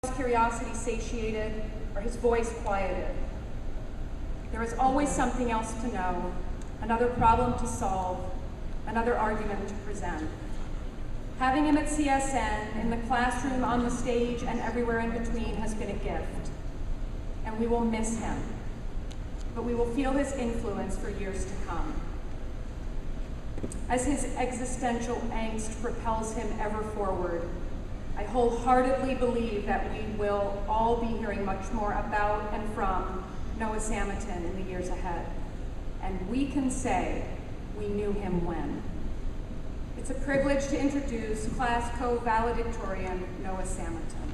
his curiosity satiated or his voice quieted. There is always something else to know, another problem to solve, another argument to present. Having him at CSN, in the classroom, on the stage, and everywhere in between has been a gift. And we will miss him, but we will feel his influence for years to come. As his existential angst propels him ever forward, I wholeheartedly believe that we will all be hearing much more about and from Noah Samaton in the years ahead. And we can say we knew him when. It's a privilege to introduce Class Co-Valedictorian Noah Samaton.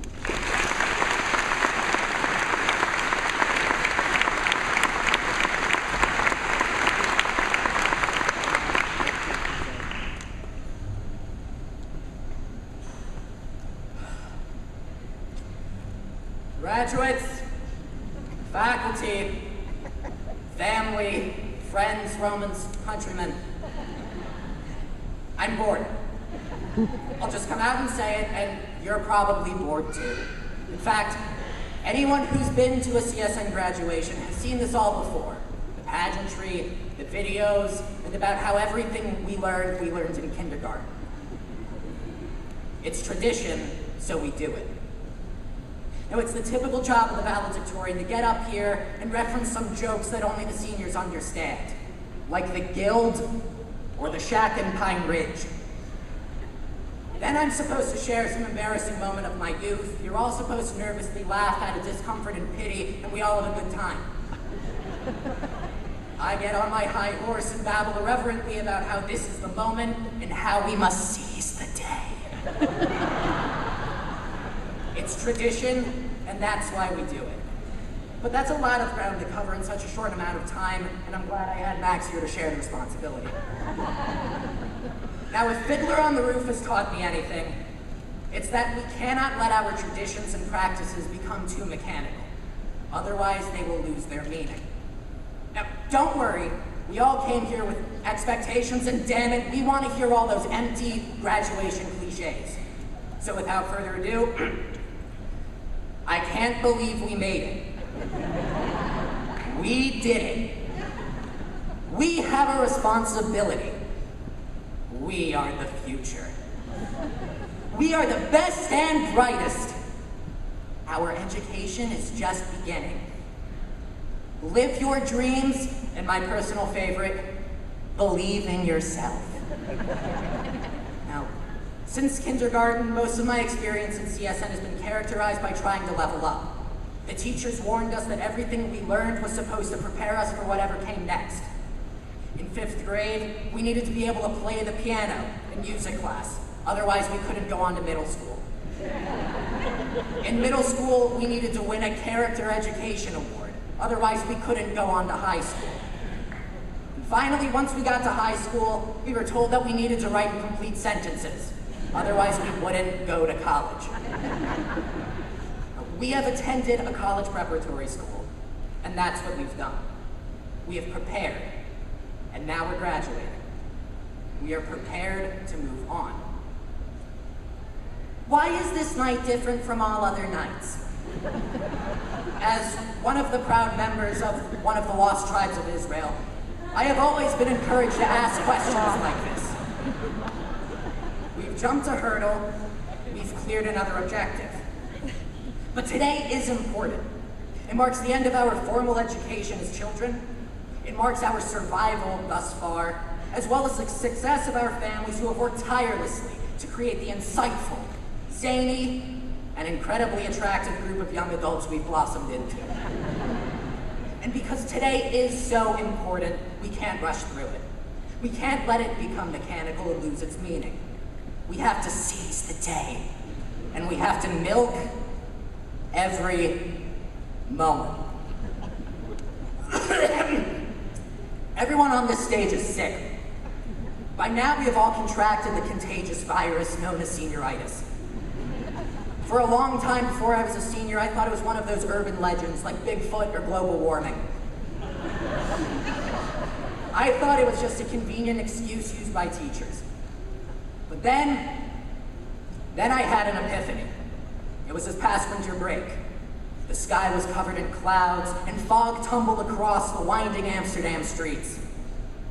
Graduates, faculty, family, friends, Romans, countrymen, I'm bored. I'll just come out and say it, and you're probably bored too. In fact, anyone who's been to a CSN graduation has seen this all before. The pageantry, the videos, and about how everything we learned in kindergarten. It's tradition, so we do it. Now, it's the typical job of the valedictorian to get up here and reference some jokes that only the seniors understand, like the Guild or the Shack in Pine Ridge. Then I'm supposed to share some embarrassing moment of my youth. You're all supposed to nervously laugh out of discomfort and pity, and we all have a good time. I get on my high horse and babble irreverently about how this is the moment and how we must seize the day. It's tradition, and that's why we do it. But that's a lot of ground to cover in such a short amount of time, and I'm glad I had Max here to share the responsibility. Now, if Fiddler on the Roof has taught me anything, it's that we cannot let our traditions and practices become too mechanical. Otherwise, they will lose their meaning. Now, don't worry, we all came here with expectations, and damn it, we want to hear all those empty graduation cliches. So without further ado, I can't believe we made it. We did it. We have a responsibility. We are the future. We are the best and brightest. Our education is just beginning. Live your dreams, and my personal favorite, believe in yourself. Now, since kindergarten, most of my experience in CSN has been characterized by trying to level up. The teachers warned us that everything we learned was supposed to prepare us for whatever came next. In 5th grade, we needed to be able to play the piano in music class. Otherwise, we couldn't go on to middle school. In middle school, we needed to win a character education award. Otherwise, we couldn't go on to high school. And finally, once we got to high school, we were told that we needed to write complete sentences. Otherwise, we wouldn't go to college. We have attended a college preparatory school, and that's what we've done. We have prepared, and now we're graduating. We are prepared to move on. Why is this night different from all other nights? As one of the proud members of one of the lost tribes of Israel, I have always been encouraged to ask questions like this. We've jumped a hurdle, we've cleared another objective. But today is important. It marks the end of our formal education as children. It marks our survival thus far, as well as the success of our families who have worked tirelessly to create the insightful, zany, and incredibly attractive group of young adults we've blossomed into. And because today is so important, we can't rush through it. We can't let it become mechanical and lose its meaning. We have to seize the day, and we have to milk every moment. Everyone on this stage is sick. By now, we have all contracted the contagious virus known as senioritis. For a long time before I was a senior, I thought it was one of those urban legends like Bigfoot or global warming. I thought it was just a convenient excuse used by teachers. But then I had an epiphany. It was this past winter break. The sky was covered in clouds, and fog tumbled across the winding Amsterdam streets.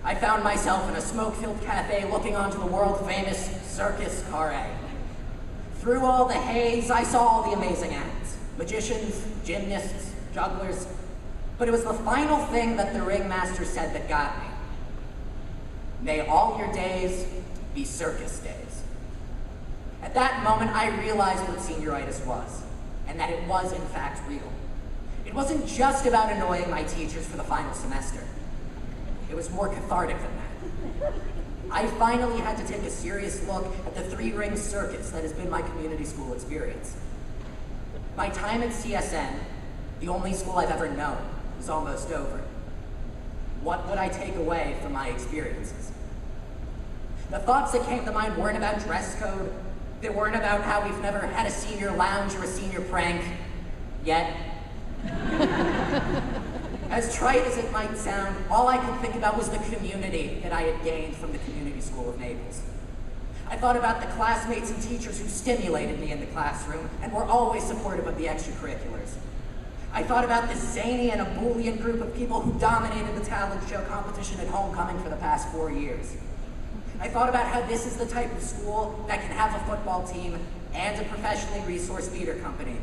I found myself in a smoke-filled cafe looking onto the world-famous Circus Carré. Through all the haze, I saw all the amazing acts. Magicians, gymnasts, jugglers. But it was the final thing that the ringmaster said that got me. May all your days be circus days. At that moment, I realized what senioritis was, and that it was in fact real. It wasn't just about annoying my teachers for the final semester. It was more cathartic than that. I finally had to take a serious look at the three-ring circus that has been my community school experience. My time at CSN, the only school I've ever known, was almost over. What would I take away from my experiences? The thoughts that came to mind weren't about dress code. They weren't about how we've never had a senior lounge or a senior prank. Yet. As trite as it might sound, all I could think about was the community that I had gained from the Community School of Naples. I thought about the classmates and teachers who stimulated me in the classroom and were always supportive of the extracurriculars. I thought about the zany and ebullient group of people who dominated the talent show competition at homecoming for the past 4 years. I thought about how this is the type of school that can have a football team and a professionally resourced theater company,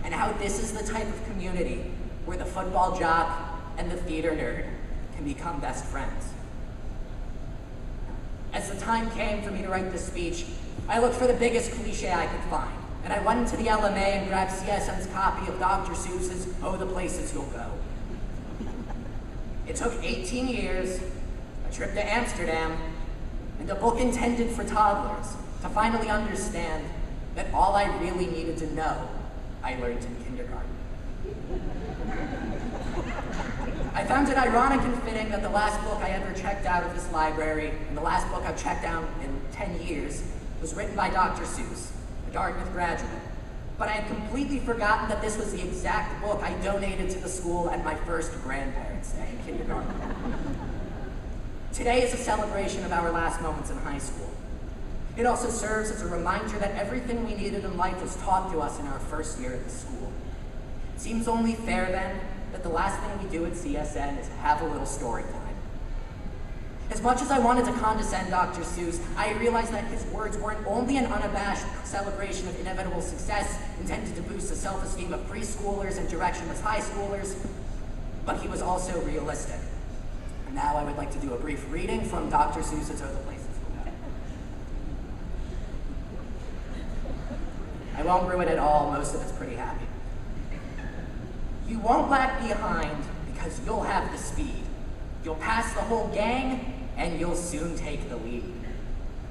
and how this is the type of community where the football jock and the theater nerd can become best friends. As the time came for me to write this speech, I looked for the biggest cliche I could find, and I went into the LMA and grabbed CSN's copy of Dr. Seuss's Oh, the Places You'll Go. It took 18 years, a trip to Amsterdam, and a book intended for toddlers to finally understand that all I really needed to know, I learned in kindergarten. I found it ironic and fitting that the last book I ever checked out of this library, and the last book I've checked out in 10 years, was written by Dr. Seuss, a Dartmouth graduate. But I had completely forgotten that this was the exact book I donated to the school at my first grandparents' day in kindergarten. Today is a celebration of our last moments in high school. It also serves as a reminder that everything we needed in life was taught to us in our first year at the school. It seems only fair, then, that the last thing we do at CSN is have a little story time. As much as I wanted to condescend Dr. Seuss, I realized that his words weren't only an unabashed celebration of inevitable success intended to boost the self-esteem of preschoolers and directionless high schoolers, but he was also realistic. And now I would like to do a brief reading from Dr. Seuss's Oh, the Places You'll Go. I won't ruin it all, most of it's pretty happy. You won't lag behind because you'll have the speed. You'll pass the whole gang, and you'll soon take the lead.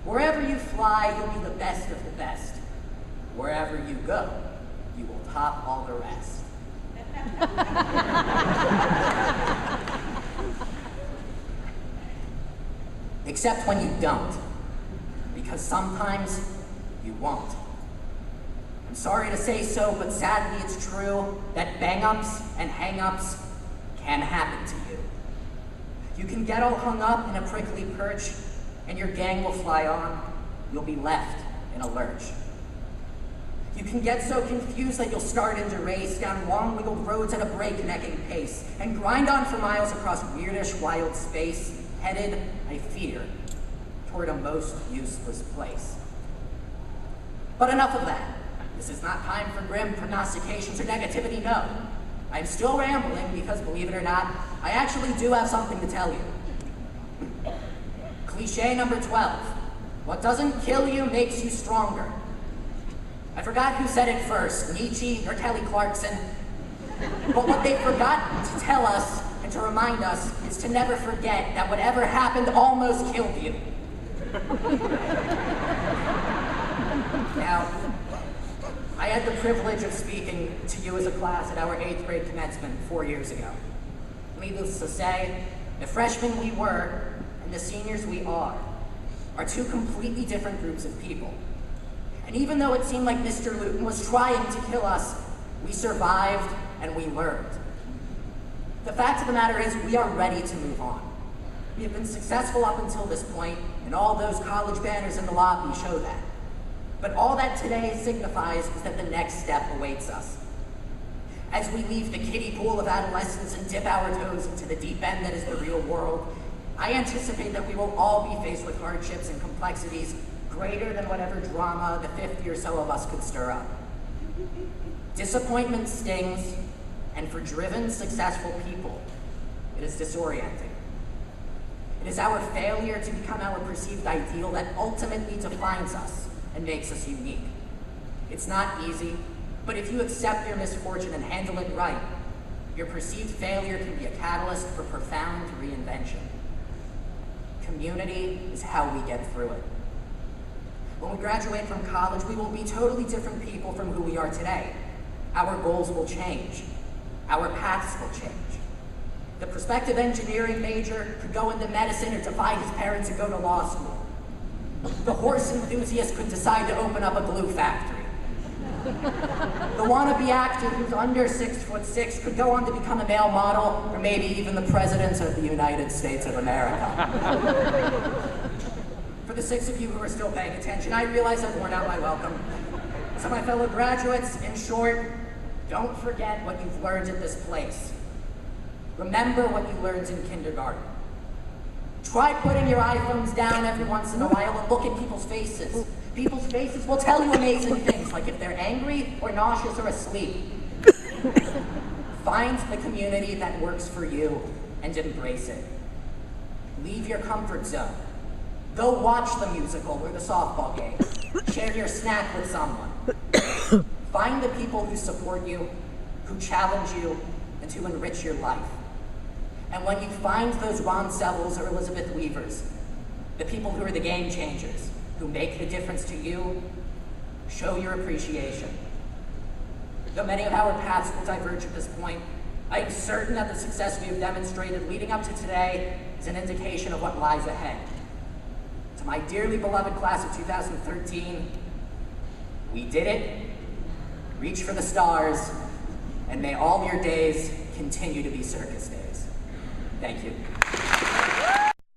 Wherever you fly, you'll be the best of the best. Wherever you go, you will top all the rest. Except when you don't, because sometimes you won't. I'm sorry to say so, but sadly it's true that bang-ups and hang-ups can happen to you. You can get all hung up in a prickly perch, and your gang will fly on. You'll be left in a lurch. You can get so confused that you'll start into race down long wiggled roads at a breaknecking pace, and grind on for miles across weirdish wild space, headed, I fear, toward a most useless place. But enough of that. This is not time for grim prognostications or negativity, no. I'm still rambling because, believe it or not, I actually do have something to tell you. Cliche number 12. What doesn't kill you makes you stronger. I forgot who said it first, Nietzsche or Kelly Clarkson. But what they've forgotten to tell us and to remind us is to never forget that whatever happened almost killed you. Now, I had the privilege of speaking to you as a class at our 8th grade commencement 4 years ago. Needless to say, the freshmen we were and the seniors we are two completely different groups of people. And even though it seemed like Mr. Luton was trying to kill us, we survived and we learned. The fact of the matter is, we are ready to move on. We have been successful up until this point, and all those college banners in the lobby show that. But all that today signifies is that the next step awaits us. As we leave the kiddie pool of adolescence and dip our toes into the deep end that is the real world, I anticipate that we will all be faced with hardships and complexities greater than whatever drama the 50 or so of us could stir up. Disappointment stings, and for driven, successful people, it is disorienting. It is our failure to become our perceived ideal that ultimately defines us and makes us unique. It's not easy, but if you accept your misfortune and handle it right, your perceived failure can be a catalyst for profound reinvention. Community is how we get through it. When we graduate from college, we will be totally different people from who we are today. Our goals will change. Our paths will change. The prospective engineering major could go into medicine or defy his parents and go to law school. The horse enthusiast could decide to open up a glue factory. The wannabe actor who's under 6'6" could go on to become a male model, or maybe even the President of the United States of America. For the 6 of you who are still paying attention, I realize I've worn out my welcome. So my fellow graduates, in short, don't forget what you've learned at this place. Remember what you learned in kindergarten. Try putting your iPhones down every once in a while and look at people's faces. People's faces will tell you amazing things, like if they're angry or nauseous or asleep. Find the community that works for you and embrace it. Leave your comfort zone. Go watch the musical or the softball game. Share your snack with someone. Find the people who support you, who challenge you, and who enrich your life. And when you find those Ron Sevels or Elizabeth Weavers, the people who are the game changers, who make the difference to you, show your appreciation. Though many of our paths will diverge at this point, I am certain that the success we have demonstrated leading up to today is an indication of what lies ahead. To my dearly beloved class of 2013, we did it. Reach for the stars, and may all your days continue to be circus days. Thank you.